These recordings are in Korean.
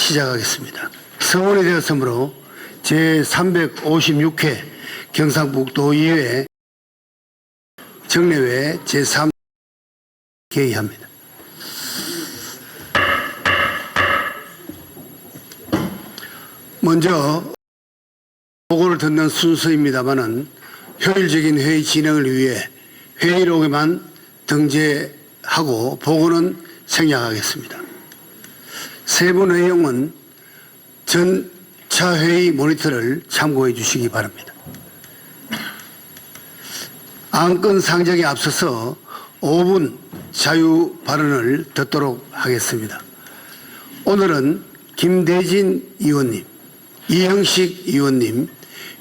시작하겠습니다. 서원이 되었으므로 제356회 경상북도의회 정례회 제3 개의합니다. 먼저 보고를 듣는 순서입니다마는 효율적인 회의 진행을 위해 회의록에만 등재하고 보고는 생략하겠습니다. 세부 내용은 전차 회의 모니터를 참고해 주시기 바랍니다. 안건 상정에 앞서서 5분 자유 발언을 듣도록 하겠습니다. 오늘은 김대진 의원님, 이형식 의원님,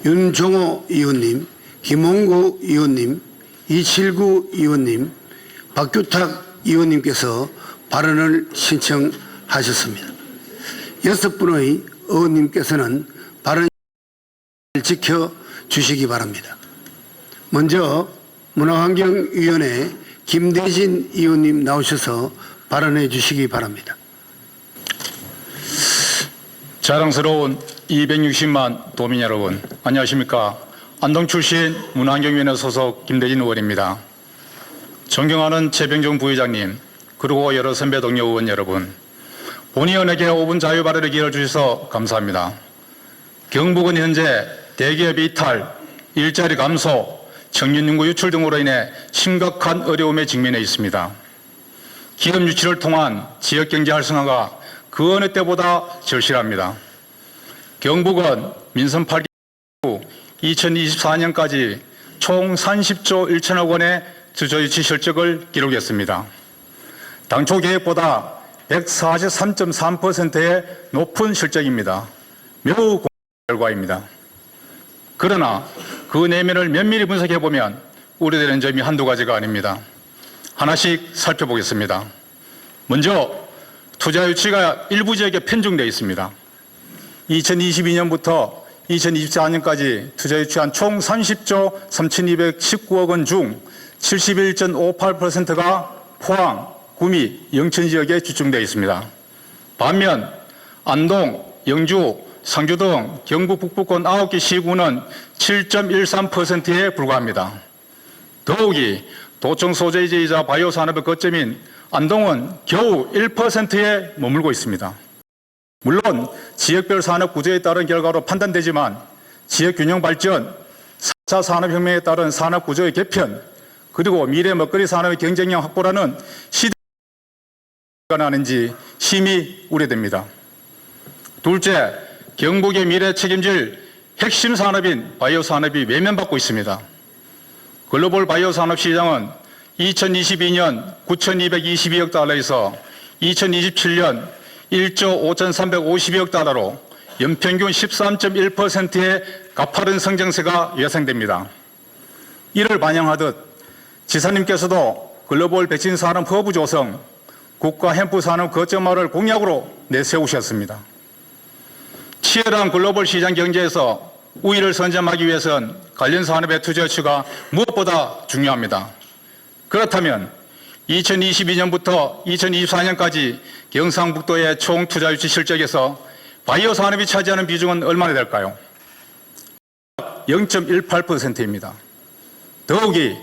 윤종호 의원님, 김홍구 의원님, 이칠구 의원님, 박규탁 의원님께서 발언을 신청하셨습니다. 6분의 의원님께서는 발언을 지켜주시기 바랍니다. 먼저 문화환경위원회 김대진 의원님 나오셔서 발언해 주시기 바랍니다. 자랑스러운 260만 도민 여러분, 안녕하십니까? 안동 출신 문화환경위원회 소속 김대진 의원입니다. 존경하는 최병정 부의장님, 그리고 여러 선배 동료 의원 여러분, 본의원에게 5분 자유 발언의 기회를 주셔서 감사합니다. 경북은 현재 대기업 이탈, 일자리 감소, 청년 인구 유출 등으로 인해 심각한 어려움에 직면해 있습니다. 기업 유치를 통한 지역경제 활성화가 그 어느 때보다 절실합니다. 경북은 민선 8기 후 2024년까지 총 30조 1천억 원의 주저유치 실적을 기록했습니다. 당초 계획보다 143.3%의 높은 실적입니다. 매우 공정한 결과입니다. 그러나 그 내면을 면밀히 분석해보면 우려되는 점이 한두 가지가 아닙니다. 하나씩 살펴보겠습니다. 먼저 투자 유치가 일부 지역에 편중되어 있습니다. 2022년부터 2024년까지 투자 유치한 총 30조 3,219억 원 중 71.58%가 포항, 구미, 영천 지역에 집중되어 있습니다. 반면 안동, 영주, 상주 등 경북 북부권 9개 시군은 7.13%에 불과합니다. 더욱이 도청 소재이자 바이오 산업의 거점인 안동은 겨우 1%에 머물고 있습니다. 물론 지역별 산업 구조에 따른 결과로 판단되지만 지역 균형 발전, 4차 산업혁명에 따른 산업 구조의 개편, 그리고 미래 먹거리 산업의 경쟁력 확보라는 시대가 나는지 심히 우려됩니다. 둘째, 경북의 미래 책임질 핵심 산업인 바이오 산업이 외면받고 있습니다. 글로벌 바이오 산업 시장은 2022년 9,222억 달러에서 2027년 1조 5,352억 달러로 연평균 13.1%의 가파른 성장세가 예상됩니다. 이를 반영하듯 지사님께서도 글로벌 백신 산업 허브 조성, 국가 햄프 산업 거점화를 공약으로 내세우셨습니다. 치열한 글로벌 시장 경제에서 우위를 선점하기 위해서는 관련 산업의 투자 유치가 무엇보다 중요합니다. 그렇다면 2022년부터 2024년까지 경상북도의 총 투자 유치 실적에서 바이오 산업이 차지하는 비중은 얼마나 될까요? 0.18%입니다. 더욱이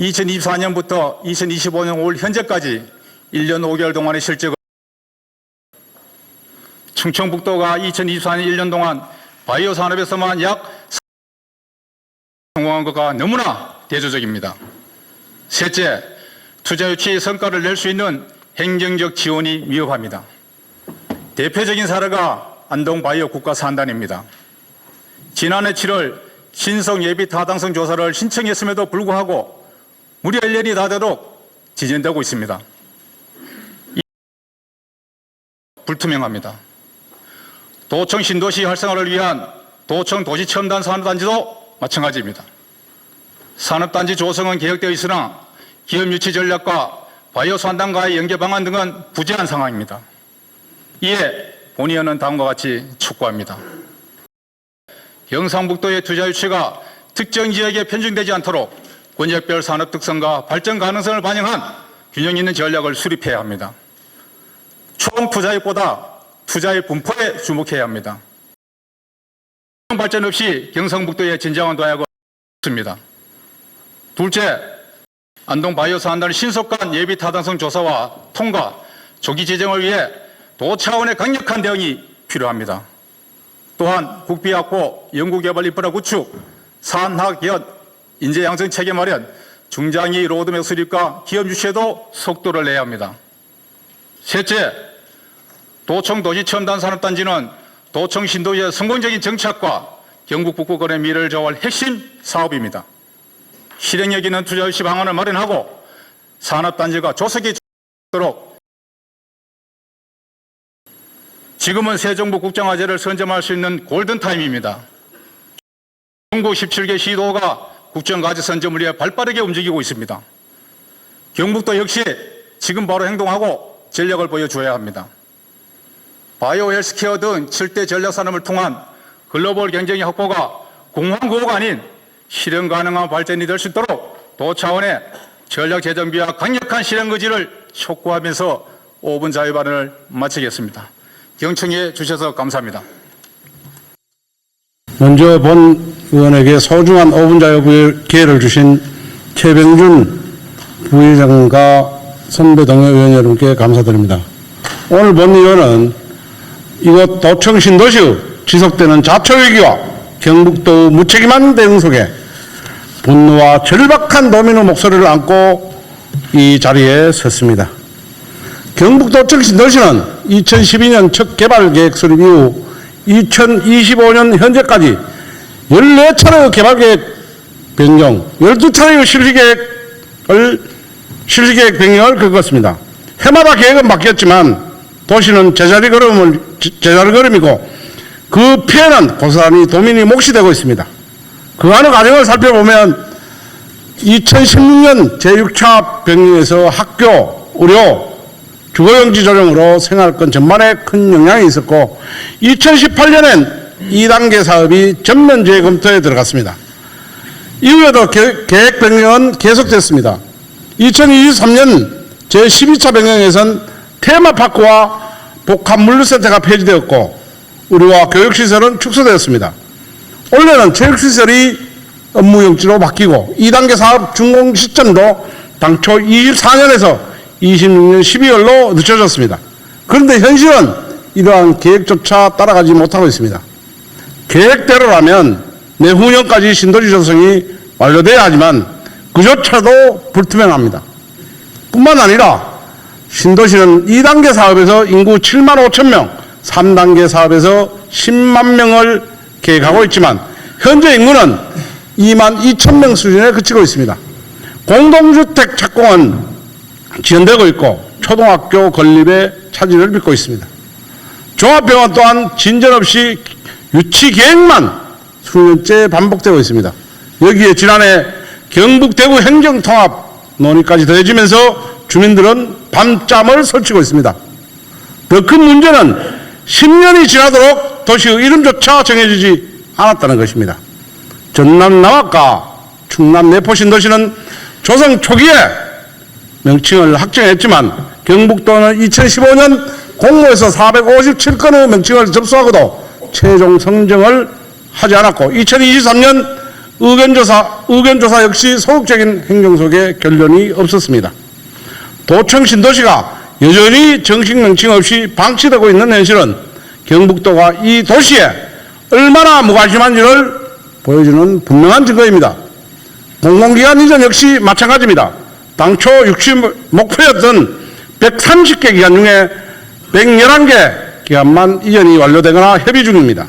2024년부터 2025년 올 현재까지 1년 5개월 동안의 실적은 충청북도가 2024년 1년 동안 바이오 산업에서만 약 성공한 것과 너무나 대조적입니다. 셋째, 투자 유치 성과를 낼 수 있는 행정적 지원이 미흡합니다. 대표적인 사례가 안동 바이오 국가산단입니다. 지난해 7월 신성 예비 타당성 조사를 신청했음에도 불구하고 무려 1년이 다 되도록 지연되고 있습니다. 불투명합니다. 도청 신도시 활성화를 위한 도청 도시첨단 산업단지도 마찬가지입니다. 산업단지 조성은 계획되어 있으나 기업 유치 전략과 바이오 산단과의 연계 방안 등은 부재한 상황입니다. 이에 본의원은 다음과 같이 촉구합니다. 경상북도의 투자 유치가 특정 지역에 편중되지 않도록 권역별 산업 특성과 발전 가능성을 반영한 균형 있는 전략을 수립해야 합니다. 총 투자액보다 투자의 분포에 주목해야 합니다. 발전 없이 경상북도의 진정한 도약은 없습니다. 둘째, 안동 바이오 산단의 신속한 예비 타당성 조사와 통과, 조기 지정을 위해 도 차원의 강력한 대응이 필요합니다. 또한 국비확보, 연구개발 인프라 구축, 산학연, 인재 양성 체계 마련, 중장기 로드맵 수립과 기업 유치에도 속도를 내야 합니다. 셋째, 도청 도시첨단 산업단지는 도청 신도시의 성공적인 정착과 경북 북부권의 미래를 좌우할 핵심 사업입니다. 실행력 있는 투자 유치 방안을 마련하고 산업단지가 조속히 되도록 지금은 새 정부 국정화제를 선점할 수 있는 골든타임입니다. 전국 17개 시도가 국정과제 선점을 위해 발빠르게 움직이고 있습니다. 경북도 역시 지금 바로 행동하고 전략을 보여줘야 합니다. 바이오 헬스케어 등 7대 전략산업을 통한 글로벌 경쟁의 확보가 공황구호가 아닌 실현 가능한 발전이 될 수 있도록 도 차원의 전략 재정비와 강력한 실행 의지를 촉구하면서 5분 자유발언을 마치겠습니다. 경청해 주셔서 감사합니다. 먼저 본 의원에게 소중한 5분 자유 기회를 주신 최병준 부의장과 선배 동료 의원 여러분께 감사드립니다. 오늘 본 의원은 이곳 도청 신도시의 지속되는 자초위기와 경북도의 무책임한 대응 속에 분노와 절박한 도민의 목소리를 안고 이 자리에 섰습니다. 경북도청 신도시는 2012년 첫 개발계획 수립 이후 2025년 현재까지 14차례의 개발계획 변경, 12차례의 실시계획 변경을 겪었습니다. 해마다 계획은 바뀌었지만 도시는 제자리 걸음이고 그 피해는 고스란히 도민이 몫이 되고 있습니다. 그간의 과정을 살펴보면 2016년 제6차 병행에서 학교, 의료, 주거용지 조정으로 생활권 전반에 큰 영향이 있었고 2018년엔 2단계 사업이 전면 재검토에 들어갔습니다. 이후에도 계획 변경은 계속됐습니다. 2023년 제12차 변경에선 테마파크와 복합물류센터가 폐지되었고 의료와 교육시설은 축소되었습니다. 올해는 체육시설이 업무용지로 바뀌고 2단계 사업 준공 시점도 당초 24년에서 26년 12월로 늦춰졌습니다. 그런데 현실은 이러한 계획조차 따라가지 못하고 있습니다. 계획대로라면 내후년까지 신도시 조성이 완료돼야 하지만 그조차도 불투명합니다. 뿐만 아니라 신도시는 2단계 사업에서 인구 7만 5천 명, 3단계 사업에서 10만 명을 계획하고 있지만 현재 인구는 2만 2천 명 수준에 그치고 있습니다. 공동주택 착공은 지연되고 있고 초등학교 건립에 차질을 빚고 있습니다. 종합병원 또한 진전 없이 유치 계획만 수년째 반복되고 있습니다. 여기에 지난해 경북 대구 행정통합 논의까지 더해지면서 주민들은 밤잠을 설치고 있습니다. 더 큰 문제는 10년이 지나도록 도시의 이름조차 정해지지 않았다는 것입니다. 전남 남학과 충남 내포 신도시는 조성 초기에 명칭을 확정했지만 경북도는 2015년 공모에서 457건의 명칭을 접수하고도 최종 선정을 하지 않았고 2023년 의견조사 역시 소극적인 행정 속에 결론이 없었습니다. 도청 신도시가 여전히 정식 명칭 없이 방치되고 있는 현실은 경북도가 이 도시에 얼마나 무관심한지를 보여주는 분명한 증거입니다. 공공기관 이전 역시 마찬가지입니다. 당초 유치 목표였던 130개 기관 중에 111개 기관만 이전이 완료되거나 협의 중입니다.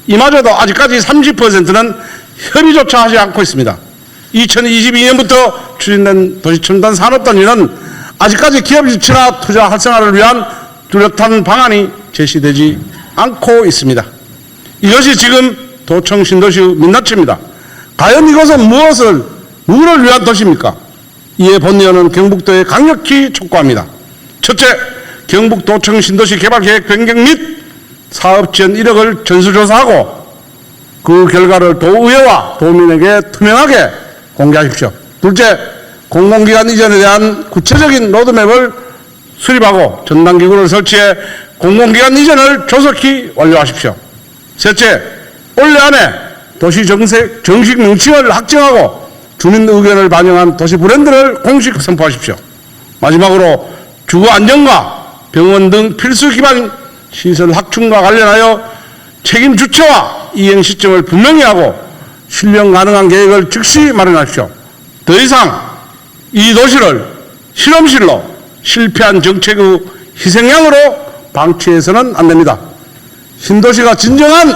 이마저도 아직까지 30%는 협의조차 하지 않고 있습니다. 2022년부터 추진된 도시첨단 산업단지는 아직까지 기업 유치나 투자 활성화를 위한 뚜렷한 방안이 제시되지 않고 있습니다. 이것이 지금 도청 신도시의 민낯입니다. 과연 이것은 누구를 위한 도시입니까? 이에 본 의원은 경북도에 강력히 촉구합니다. 첫째, 경북 도청 신도시 개발 계획 변경 및 사업 지원 이력을 전수조사하고 그 결과를 도의회와 도민에게 투명하게 공개하십시오. 둘째, 공공기관 이전에 대한 구체적인 로드맵을 수립하고 전담기구를 설치해 공공기관 이전을 조속히 완료하십시오. 셋째, 올해 안에 도시 정식 명칭을 확정하고 주민 의견을 반영한 도시 브랜드를 공식 선포하십시오. 마지막으로 주거 안정과 병원 등 필수 기반 시설 확충과 관련하여 책임 주체와 이행 시점을 분명히 하고 실현 가능한 계획을 즉시 마련하십시오. 더 이상 이 도시를 실험실로 실패한 정책의 희생양으로 방치해서는 안 됩니다. 신도시가 진정한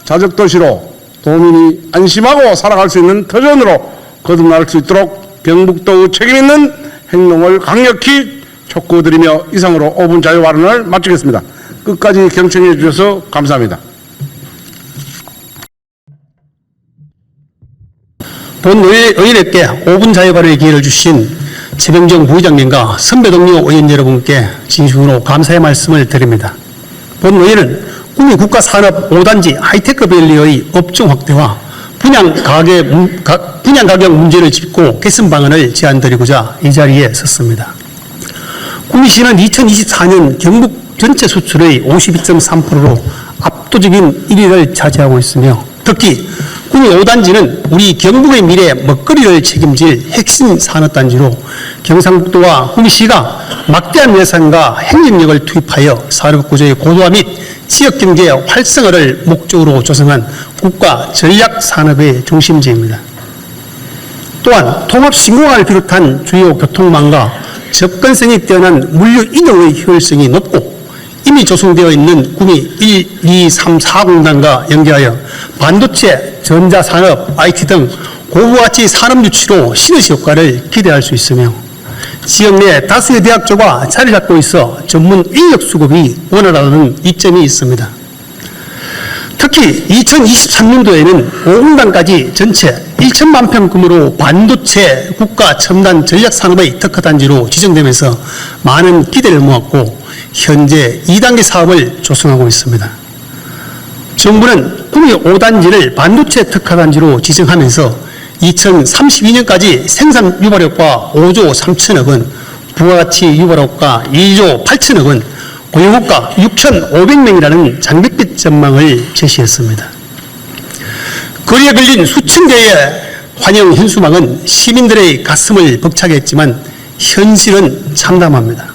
자적도시로 도민이 안심하고 살아갈 수 있는 터전으로 거듭날 수 있도록 경북도의 책임있는 행동을 강력히 촉구드리며 이상으로 5분 자유 발언을 마치겠습니다. 끝까지 경청해 주셔서 감사합니다. 본 의원님께 5분 자유 발언의 기회를 주신 최병정 부의장님과 선배 동료 의원 여러분께 진심으로 감사의 말씀을 드립니다. 본 의원은 구미 국가산업 5단지 하이테크밸리의 업종 확대와 분양 가격 문제를 짚고 개선 방안을 제안드리고자 이 자리에 섰습니다. 구미시는 2024년 경북 전체 수출의 52.3%로 압도적인 1위를 차지하고 있으며 특히 구미 5단지는 우리 경북의 미래 먹거리를 책임질 핵심 산업단지로 경상북도와 구미시가 막대한 예산과 행정력을 투입하여 산업구조의 고도화 및 지역경제 활성화를 목적으로 조성한 국가 전략산업의 중심지입니다. 또한 통합신공항을 비롯한 주요 교통망과 접근성이 뛰어난 물류 이동의 효율성이 높고 이미 조성되어 있는 구미 1, 2, 3, 4공단과 연계하여 반도체, 전자산업, IT 등 고부가치 산업 유치로 시너지 효과를 기대할 수 있으며 지역 내 다수의 대학교가 자리 잡고 있어 전문 인력 수급이 원활하다는 이점이 있습니다. 특히 2023년도에는 5공단까지 전체 1천만 평 규모로 반도체 국가 첨단 전략산업의 특화단지로 지정되면서 많은 기대를 모았고 현재 2단계 사업을 조성하고 있습니다. 정부는 구미 5단지를 반도체 특화단지로 지정하면서 2032년까지 생산 유발효과 5조 3천억 원, 부가가치 유발효과 2조 8천억 원, 고용효과 6,500명이라는 장밋빛 전망을 제시했습니다. 거리에 걸린 수천 개의 환영 현수막은 시민들의 가슴을 벅차게 했지만 현실은 참담합니다.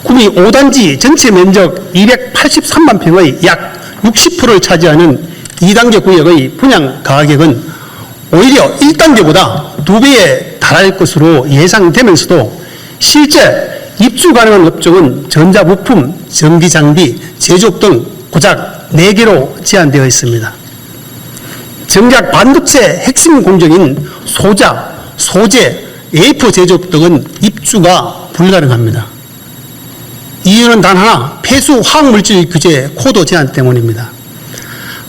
구미 5단지 전체 면적 283만 평의 약 60%를 차지하는 2단계 구역의 분양 가격은 오히려 1단계보다 2배에 달할 것으로 예상되면서도 실제 입주 가능한 업종은 전자부품, 전기장비, 제조업 등 고작 4개로 제한되어 있습니다. 정작 반도체 핵심 공정인 소자, 소재, A4 제조업 등은 입주가 불가능합니다. 이유는 단 하나, 폐수 화학물질 규제 코드 제한 때문입니다.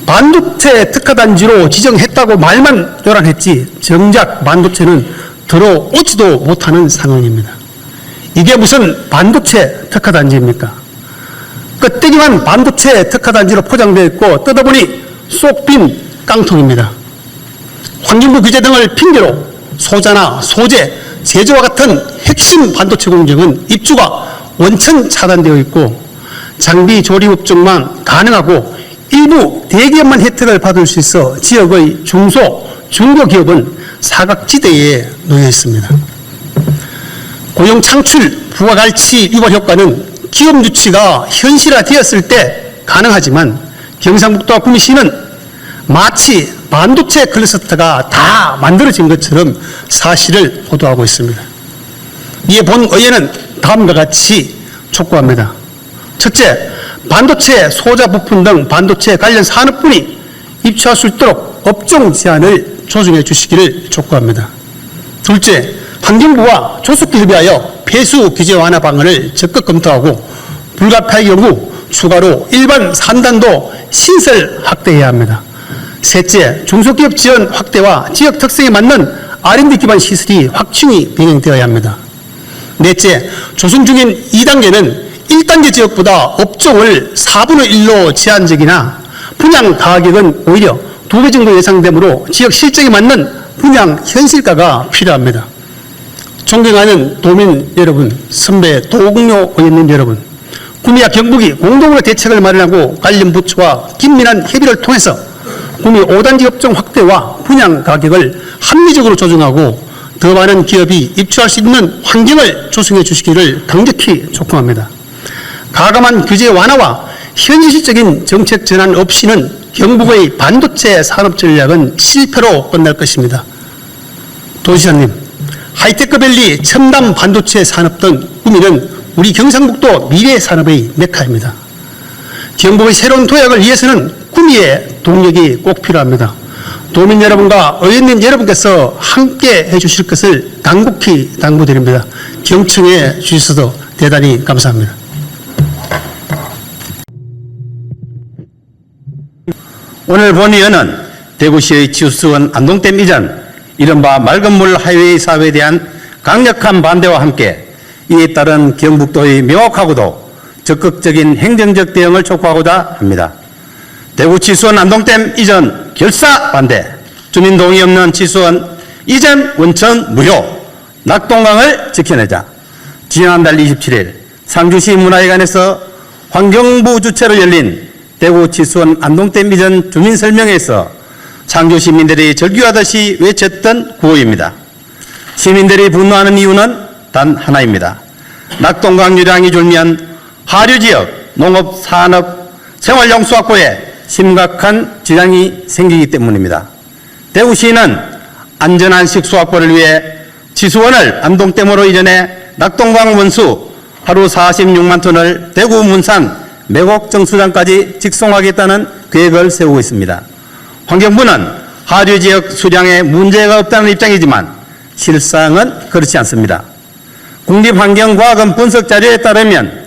반도체 특화단지로 지정했다고 말만 요란했지 정작 반도체는 들어오지도 못하는 상황입니다. 이게 무슨 반도체 특화단지입니까? 껍데기만 반도체 특화단지로 포장되어 있고 뜯어보니 쏙 빈 깡통입니다. 환경부 규제 등을 핑계로 소자나 소재, 제조와 같은 핵심 반도체 공정은 입주가 원천 차단되어 있고 장비 조립 업종만 가능하고 일부 대기업만 혜택을 받을 수 있어 지역의 중소, 중소기업은 사각지대에 놓여 있습니다. 고용 창출, 부가가치 유발 효과는 기업 유치가 현실화되었을 때 가능하지만 경상북도와 구미시는 마치 반도체 클러스터가 다 만들어진 것처럼 사실을 호도하고 있습니다. 이에 본 의회는 다음과 같이 촉구합니다. 첫째, 반도체, 소자 부품 등 반도체 관련 산업군이 입주할 수 있도록 업종 제한을 조정해 주시기를 촉구합니다. 둘째, 환경부와 조속히 협의하여 폐수 규제 완화 방안을 적극 검토하고 불가피할 경우 추가로 일반 산단도 신설 확대해야 합니다. 셋째, 중소기업 지원 확대와 지역 특성에 맞는 R&D 기반 시설이 확충이 병행되어야 합니다. 넷째, 조성 중인 2단계는 1단계 지역보다 업종을 4분의 1로 제한적이나 분양 가격은 오히려 2배 정도 예상되므로 지역 실정에 맞는 분양 현실화가 필요합니다. 존경하는 도민 여러분, 선배 도국료 의원님 여러분, 구미와 경북이 공동으로 대책을 마련하고 관련 부처와 긴밀한 협의를 통해서 구미 5단지 업종 확대와 분양 가격을 합리적으로 조정하고 더 많은 기업이 입주할 수 있는 환경을 조성해 주시기를 강력히 촉구합니다. 가감한 규제 완화와 현실적인 정책 전환 없이는 경북의 반도체 산업 전략은 실패로 끝날 것입니다. 도지사님, 하이테크밸리, 첨단 반도체 산업 등 구미는 우리 경상북도 미래 산업의 메카입니다. 경북의 새로운 도약을 위해서는 구미의 동력이 꼭 필요합니다. 도민 여러분과 의원님 여러분께서 함께 해주실 것을 간곡히 당부드립니다. 경청해 주셔서 대단히 감사합니다. 오늘 본의원은 대구시의 치수원 안동댐 이전 이른바 맑은물 하이웨이 사업에 대한 강력한 반대와 함께 이에 따른 경북도의 명확하고도 적극적인 행정적 대응을 촉구하고자 합니다. 대구 치수원 안동댐 이전 결사 반대, 주민 동의 없는 치수원 이전 원천 무효, 낙동강을 지켜내자. 지난달 27일 상주시 문화회관에서 환경부 주최로 열린 대구 치수원 안동댐 이전 주민설명회에서 상주 시민들이 절규하듯이 외쳤던 구호입니다. 시민들이 분노하는 이유는 단 하나입니다. 낙동강 유량이 줄면 하류지역, 농업, 산업, 생활용 수확고에 심각한 지장이 생기기 때문입니다. 대구시는 안전한 식수확보를 위해 치수원을 안동댐으로 이전해 낙동강 원수 하루 46만 톤을 대구 문산 매곡 정수장까지 직송하겠다는 계획을 세우고 있습니다. 환경부는 하류지역 수량에 문제가 없다는 입장이지만 실상은 그렇지 않습니다. 국립환경과학원 분석 자료에 따르면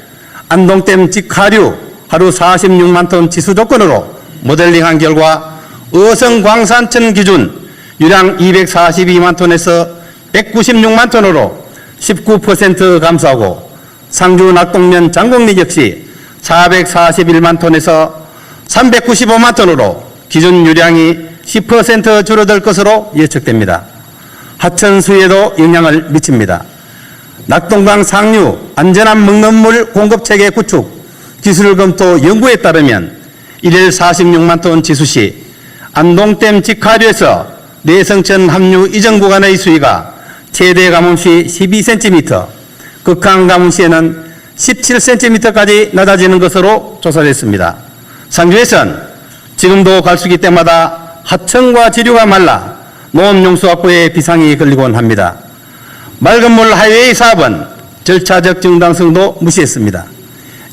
안동댐 직하류 하루 46만 톤 지수 조건으로 모델링한 결과 어성광산천 기준 유량 242만 톤에서 196만 톤으로 19% 감소하고 상주 낙동면 장곡리 역시 441만 톤에서 395만 톤으로 기준 유량이 10% 줄어들 것으로 예측됩니다. 하천 수에도 영향을 미칩니다. 낙동강 상류 안전한 먹는물 공급체계 구축 기술 검토 연구에 따르면 1일 46만 톤 지수 시 안동댐 직하류에서 내성천 합류 이전 구간의 수위가 최대 가뭄 시 12cm, 극한 가뭄 시에는 17cm까지 낮아지는 것으로 조사됐습니다. 상주에선 지금도 갈수기 때마다 하천과 지류가 말라 농업용수 확보에 비상이 걸리곤 합니다. 맑은물 하이웨이 사업은 절차적 정당성도 무시했습니다.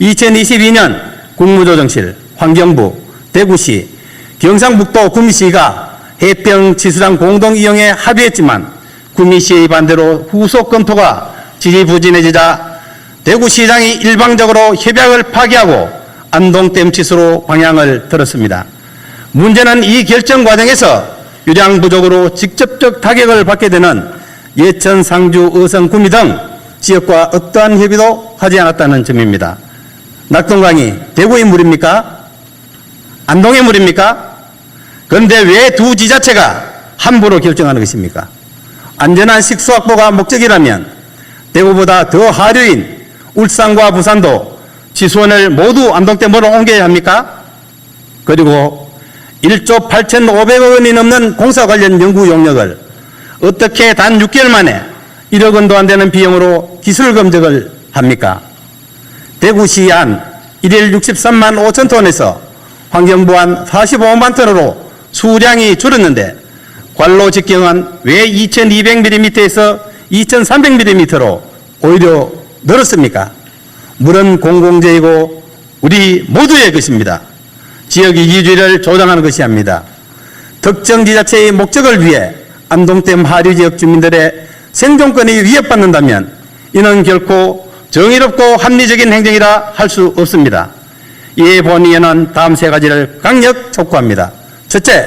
2022년 국무조정실, 환경부, 대구시, 경상북도 구미시가 해평 치수장 공동 이용에 합의했지만 구미시의 반대로 후속 검토가 지지부진해지자 대구시장이 일방적으로 협약을 파기하고 안동댐 치수로 방향을 틀었습니다. 문제는 이 결정 과정에서 유량 부족으로 직접적 타격을 받게 되는 예천, 상주, 의성, 구미 등 지역과 어떠한 협의도 하지 않았다는 점입니다. 낙동강이 대구의 물입니까? 안동의 물입니까? 그런데 왜 두 지자체가 함부로 결정하는 것입니까? 안전한 식수 확보가 목적이라면 대구보다 더 하류인 울산과 부산도 치수원을 모두 안동댐으로 옮겨야 합니까? 그리고 1조 8,500억 원이 넘는 공사 관련 연구 용역을 어떻게 단 6개월 만에 1억 원도 안 되는 비용으로 기술 검증을 합니까? 대구시 안 1일 63만 5천 톤에서 환경부 안 45만 톤으로 수량이 줄었는데 관로 직경은 왜 2200mm에서 2300mm로 오히려 늘었습니까? 물은 공공재이고 우리 모두의 것입니다. 지역 이기주의를 조장하는 것이 아닙니다. 특정 지자체의 목적을 위해 안동댐 하류지역 주민들의 생존권이 위협받는다면 이는 결코 정의롭고 합리적인 행정이라 할 수 없습니다. 이에 본의원은 다음 세 가지를 강력 촉구합니다. 첫째,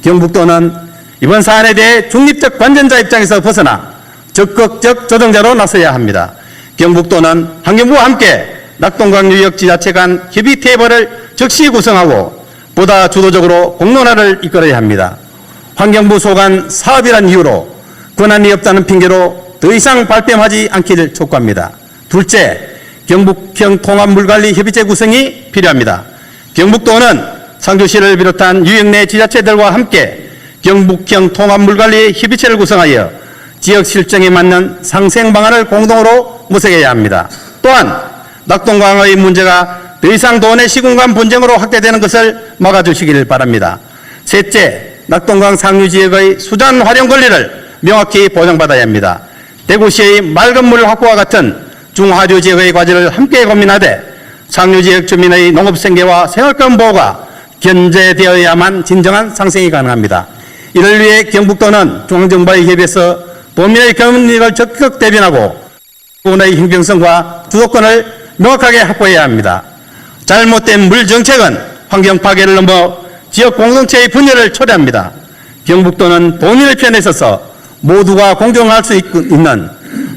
경북도는 이번 사안에 대해 중립적 관전자 입장에서 벗어나 적극적 조정자로 나서야 합니다. 경북도는 환경부와 함께 낙동강 유역 지자체 간 협의 테이블을 즉시 구성하고 보다 주도적으로 공론화를 이끌어야 합니다. 환경부 소관 사업이란 이유로 권한이 없다는 핑계로 더 이상 발뺌하지 않기를 촉구합니다. 둘째, 경북형 통합물관리협의체 구성이 필요합니다. 경북도는 상주시를 비롯한 유역 내 지자체들과 함께 경북형 통합물관리협의체를 구성하여 지역 실정에 맞는 상생 방안을 공동으로 모색해야 합니다. 또한 낙동강의 문제가 더 이상 도내 시군간 분쟁으로 확대되는 것을 막아주시기를 바랍니다. 셋째, 낙동강 상류 지역의 수잔 활용 권리를 명확히 보장받아야 합니다. 대구시의 맑은 물 확보와 같은 중하류 지역의 과제를 함께 고민하되 상류 지역 주민의 농업 생계와 생활권 보호가 견제되어야만 진정한 상생이 가능합니다. 이를 위해 경북도는 중앙정부와의 협의에서 도민의 권익을 적극 대변하고 부분의 형평성과 주도권을 명확하게 확보해야 합니다. 잘못된 물 정책은 환경 파괴를 넘어 지역 공동체의 분열을 초래합니다. 경북도는 도민의 편에 서서 모두가 공존할 수 있는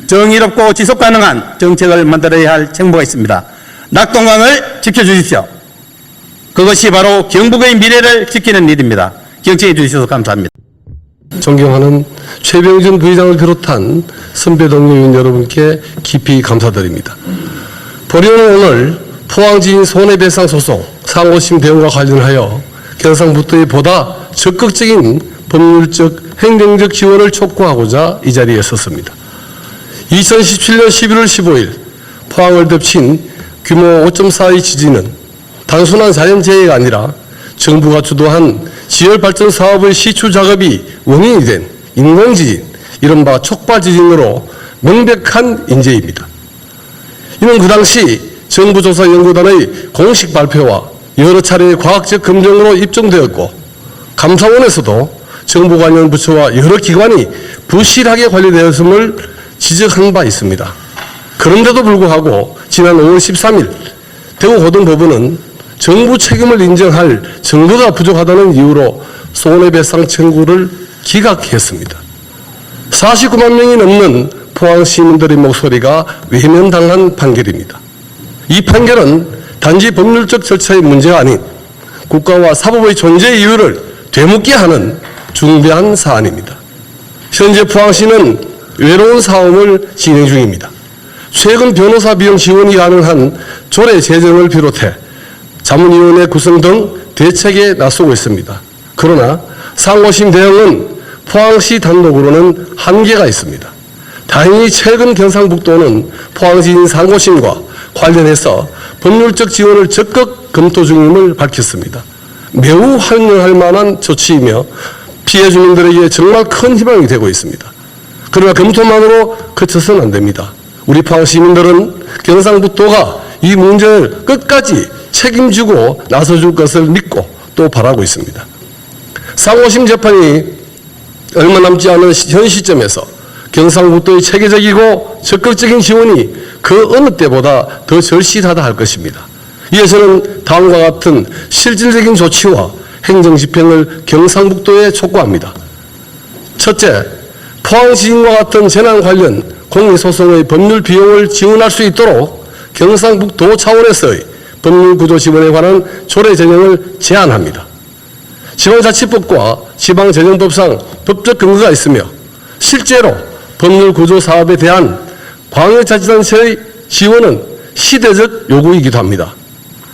정의롭고 지속 가능한 정책을 만들어야 할 책무가 있습니다. 낙동강을 지켜주십시오. 그것이 바로 경북의 미래를 지키는 일입니다. 경청해 주셔서 감사합니다. 존경하는 최병준 부의장을 비롯한 선배 동료 의원 여러분께 깊이 감사드립니다. 보리오는 오늘 포항지인 손해배상 소송 상고심 대응과 관련하여 경상북도의 보다 적극적인 법률적 행정적 지원을 촉구하고자 이 자리에 섰습니다. 2017년 11월 15일 포항을 덮친 규모 5.4의 지진은 단순한 자연재해가 아니라 정부가 주도한 지열발전 사업의 시추 작업이 원인이 된 인공지진, 이른바 촉발지진으로 명백한 인재입니다. 이는 그 당시 정부조사연구단의 공식 발표와 여러 차례의 과학적 검증으로 입증되었고 감사원에서도 정부 관련 부처와 여러 기관이 부실하게 관리되었음을 지적한 바 있습니다. 그런데도 불구하고 지난 5월 13일 대구고등법원은 정부 책임을 인정할 증거가 부족하다는 이유로 손해배상 청구를 기각했습니다. 49만 명이 넘는 포항 시민들의 목소리가 외면당한 판결입니다. 이 판결은 단지 법률적 절차의 문제가 아닌 국가와 사법의 존재 이유를 되묻게 하는 중대한 사안입니다. 현재 포항시는 외로운 사업을 진행 중입니다. 최근 변호사 비용 지원이 가능한 조례 제정을 비롯해 자문위원회 구성 등 대책에 나서고 있습니다. 그러나 상고심 대응은 포항시 단독으로는 한계가 있습니다. 다행히 최근 경상북도는 포항지진 상고심과 관련해서 법률적 지원을 적극 검토 중임을 밝혔습니다. 매우 환영할 만한 조치이며 피해 주민들에게 정말 큰 희망이 되고 있습니다. 그러나 검토만으로 그쳐서는 안 됩니다. 우리 포항 시민들은 경상북도가 이 문제를 끝까지 책임지고 나서줄 것을 믿고 또 바라고 있습니다. 상고심 재판이 얼마 남지 않은 현 시점에서 경상북도의 체계적이고 적극적인 지원이 그 어느 때보다 더 절실하다 할 것입니다. 이에 저는 다음과 같은 실질적인 조치와 행정집행을 경상북도에 촉구합니다. 첫째, 포항지진과 같은 재난 관련 공익소송의 법률 비용을 지원할 수 있도록 경상북도 차원에서의 법률구조 지원에 관한 조례 제정을 제안합니다. 지방자치법과 지방재정법상 법적 근거가 있으며 실제로 법률구조 사업에 대한 광역자치단체의 지원은 시대적 요구이기도 합니다.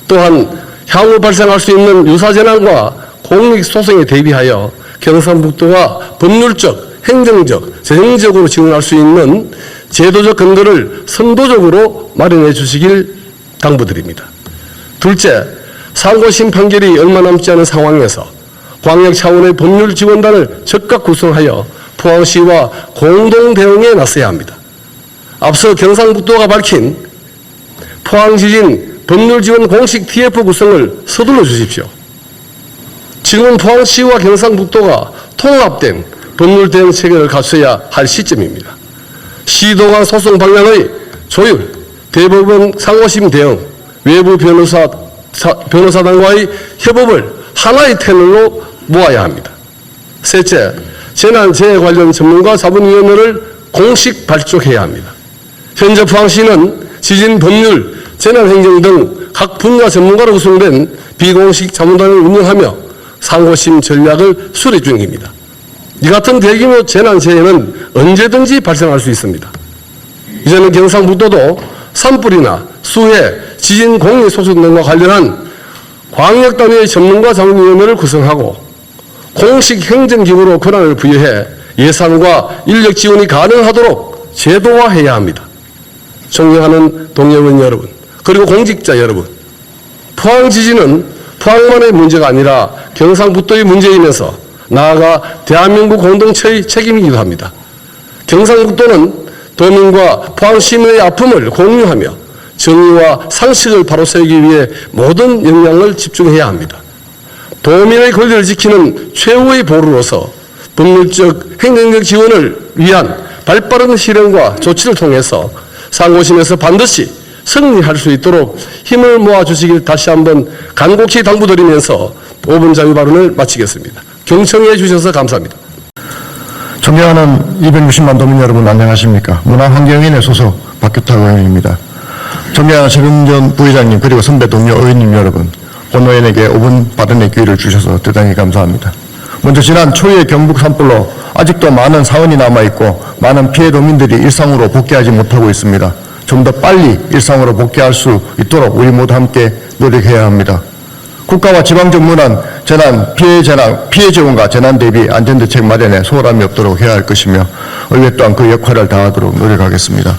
또한 향후 발생할 수 있는 유사재난과 공익소송에 대비하여 경상북도가 법률적, 행정적, 재정적으로 지원할 수 있는 제도적 근거를 선도적으로 마련해 주시길 당부드립니다. 둘째, 상고심 판결이 얼마 남지 않은 상황에서 광역 차원의 법률 지원단을 적극 구성하여 포항시와 공동 대응에 나서야 합니다. 앞서 경상북도가 밝힌 포항지진 법률지원 공식 TF 구성을 서둘러 주십시오. 지금은 포항시와 경상북도가 통합된 법률 대응 체계를 갖춰야 할 시점입니다. 시도 간 소송 방향의 조율, 대법원 상고심 대응, 외부 변호사단과의 협업을 하나의 테너로 모아야 합니다. 셋째, 재난재해 관련 전문가 자문위원회를 공식 발족해야 합니다. 현재 포항시는 지진 법률, 재난행정 등 각 분야 전문가로 구성된 비공식 자문단을 운영하며 상고심 전략을 수립 중입니다. 이 같은 대규모 재난재해는 언제든지 발생할 수 있습니다. 이제는 경상북도도 산불이나 수해, 지진 공리 소송 등과 관련한 광역단위의 전문가 자문위원회를 구성하고 공식 행정기구로 권한을 부여해 예산과 인력 지원이 가능하도록 제도화해야 합니다. 존경하는 동료의원 여러분, 그리고 공직자 여러분, 포항 지진은 포항만의 문제가 아니라 경상북도의 문제이면서 나아가 대한민국 공동체의 책임이기도 합니다. 경상북도는 도민과 포항 시민의 아픔을 공유하며 정의와 상식을 바로 세우기 위해 모든 역량을 집중해야 합니다. 도민의 권리를 지키는 최후의 보루로서 법률적, 행정적 지원을 위한 발빠른 실행과 조치를 통해서 상고심에서 반드시 승리할 수 있도록 힘을 모아주시길 다시 한번 간곡히 당부드리면서 5분 자유 발언을 마치겠습니다. 경청해 주셔서 감사합니다. 존경하는 260만 도민 여러분 안녕하십니까. 문화환경위원회 소속 박규탁 의원입니다. 존경하는 최병전 부회장님 그리고 선배 동료 의원님 여러분, 본 의원에게 5분 발언의 기회를 주셔서 대단히 감사합니다. 먼저 지난 초유의 경북 산불로 아직도 많은 사원이 남아있고 많은 피해 도민들이 일상으로 복귀하지 못하고 있습니다. 좀 더 빨리 일상으로 복귀할 수 있도록 우리 모두 함께 노력해야 합니다. 국가와 지방정부는 피해 지원과 재난 대비 안전대책 마련에 소홀함이 없도록 해야 할 것이며 의회 또한 그 역할을 다하도록 노력하겠습니다.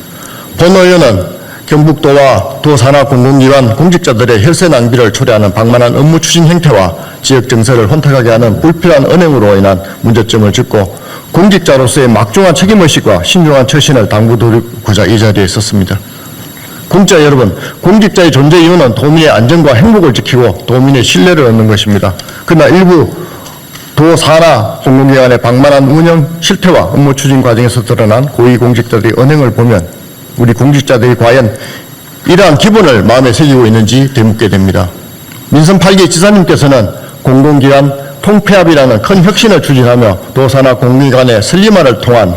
본 의원은 경북도와 도 산하 공공기관 공직자들의 혈세 낭비를 초래하는 방만한 업무 추진 행태와 지역 정세를 혼탁하게 하는 불필요한 언행으로 인한 문제점을 짚고 공직자로서의 막중한 책임의식과 신중한 처신을 당부드리고자 이 자리에 섰습니다. 공직자 여러분, 공직자의 존재 이유는 도민의 안전과 행복을 지키고 도민의 신뢰를 얻는 것입니다. 그러나 일부 도 산하 공공기관의 방만한 운영 실태와 업무 추진 과정에서 드러난 고위공직자들의 언행을 보면 우리 공직자들이 과연 이러한 기본을 마음에 새기고 있는지 되묻게 됩니다. 민선 8기 지사님께서는 공공기관 통폐합이라는 큰 혁신을 추진하며 도산하 공공기관의 슬림화를 통한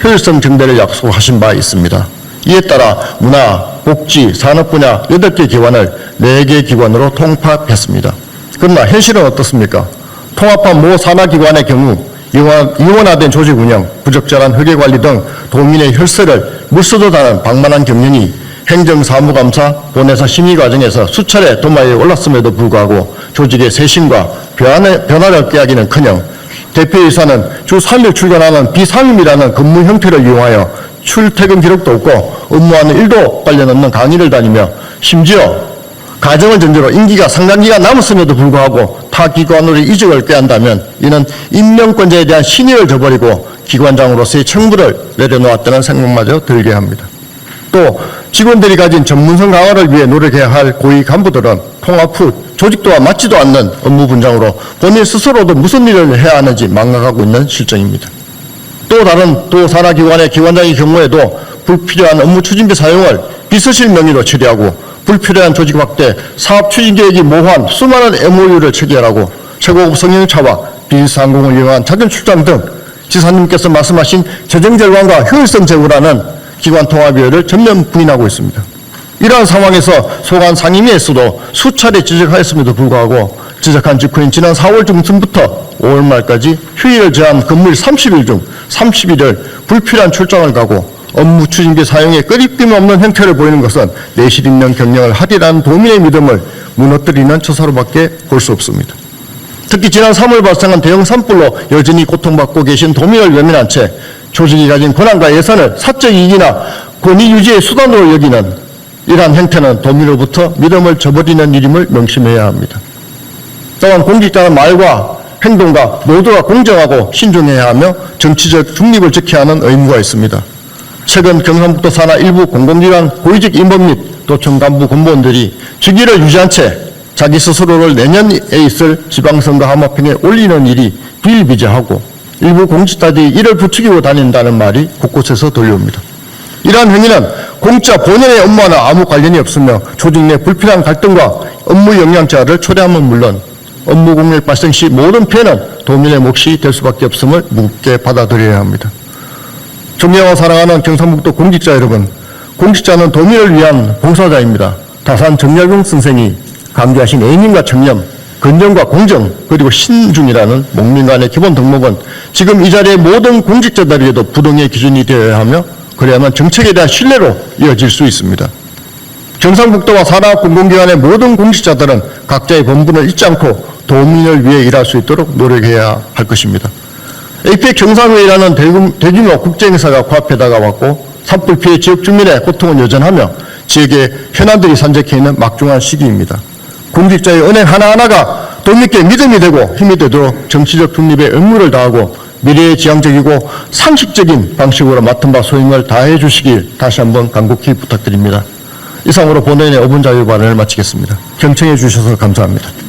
효율성 증대를 약속하신 바 있습니다. 이에 따라 문화, 복지, 산업 분야 8개 기관을 4개 기관으로 통합했습니다. 그러나 현실은 어떻습니까? 통합한 모 산하기관의 경우 이원화된 조직 운영, 부적절한 회계관리 등 도민의 혈세를 물쓰듯하는 방만한 경영이 행정사무감사, 본회사 심의 과정에서 수차례 도마에 올랐음에도 불구하고 조직의 쇄신과 변화를 꾀하기는커녕 대표이사는 주 3일 출근하는 비상임이라는 근무 형태를 이용하여 출퇴근 기록도 없고 업무와는 1도 관련 없는 강의를 다니며 심지어 가정을 전제로 임기가 상당기간 남았음에도 불구하고 타 기관으로 이직을 꾀한다면 이는 임명권자에 대한 신의를 저버리고 기관장으로서의 책무를 내려놓았다는 생각마저 들게 합니다. 또 직원들이 가진 전문성 강화를 위해 노력해야 할 고위 간부들은 통합 후 조직도와 맞지도 않는 업무 분장으로 본인 스스로도 무슨 일을 해야 하는지 망각하고 있는 실정입니다. 또 다른 도 산하기관의 기관장의 경우에도 불필요한 업무 추진비 사용을 비서실 명의로 처리하고 불필요한 조직 확대, 사업 추진 계획이 모호한 수많은 MOU를 체결하고 최고급 성형차와 비즈상공을 이용한 자진 출장 등 지사님께서 말씀하신 재정 절감과 효율성 제고라는 기관 통합의회를 전면 부인하고 있습니다. 이러한 상황에서 소관 상임위에서도 수차례 지적하였음에도 불구하고 지적한 직후인 지난 4월 중순부터 5월 말까지 휴일을 제한 근무일 30일 중 30일을 불필요한 출장을 가고 업무 추진비 사용에 끄집김 없는 행태를 보이는 것은 내실 있는 경영을 하리라는 도민의 믿음을 무너뜨리는 처사로밖에 볼 수 없습니다. 특히 지난 3월 발생한 대형 산불로 여전히 고통받고 계신 도민을 외면한 채 조직이 가진 권한과 예산을 사적 이익이나 권위 유지의 수단으로 여기는 이러한 행태는 도민으로부터 믿음을 저버리는 일임을 명심해야 합니다. 또한 공직자는 말과 행동과 모두가 공정하고 신중해야 하며 정치적 중립을 지켜야 하는 의무가 있습니다. 최근 경상북도 산하 일부 공공기관 고위직 임원 및 도청 간부 공무원들이 직위를 유지한 채 자기 스스로를 내년에 있을 지방선거 함합행에 올리는 일이 비일비재하고 일부 공직자들이 이를 부추기고 다닌다는 말이 곳곳에서 들려옵니다. 이러한 행위는 공직자 본연의 업무와는 아무 관련이 없으며 조직 내 불필요한 갈등과 업무 영향자를 초래함은 물론 업무 공백 발생 시 모든 피해는 도민의 몫이 될 수밖에 없음을 무겁게 받아들여야 합니다. 존경하고 사랑하는 경상북도 공직자 여러분, 공직자는 도민을 위한 봉사자입니다. 다산 정약용 선생이 강조하신 애민과 청렴, 건전과 공정 그리고 신중이라는 목민간의 기본 덕목은 지금 이 자리의 모든 공직자들에게도 부동의 기준이 되어야 하며 그래야만 정책에 대한 신뢰로 이어질 수 있습니다. 경상북도와 산하공공기관의 모든 공직자들은 각자의 본분을 잊지 않고 도민을 위해 일할 수 있도록 노력해야 할 것입니다. APEC 정상회의라는 대규모 국제행사가 코앞에 다가왔고 산불 피해 지역 주민의 고통은 여전하며 지역의 현안들이 산적해 있는 막중한 시기입니다. 공직자의 은행 하나하나가 도민께 믿음이 되고 힘이 되도록 정치적 중립의 의무를 다하고 미래지향적이고 상식적인 방식으로 맡은 바 소임을 다해 주시길 다시 한번 간곡히 부탁드립니다. 이상으로 본회의의 5분 자유 발언을 마치겠습니다. 경청해 주셔서 감사합니다.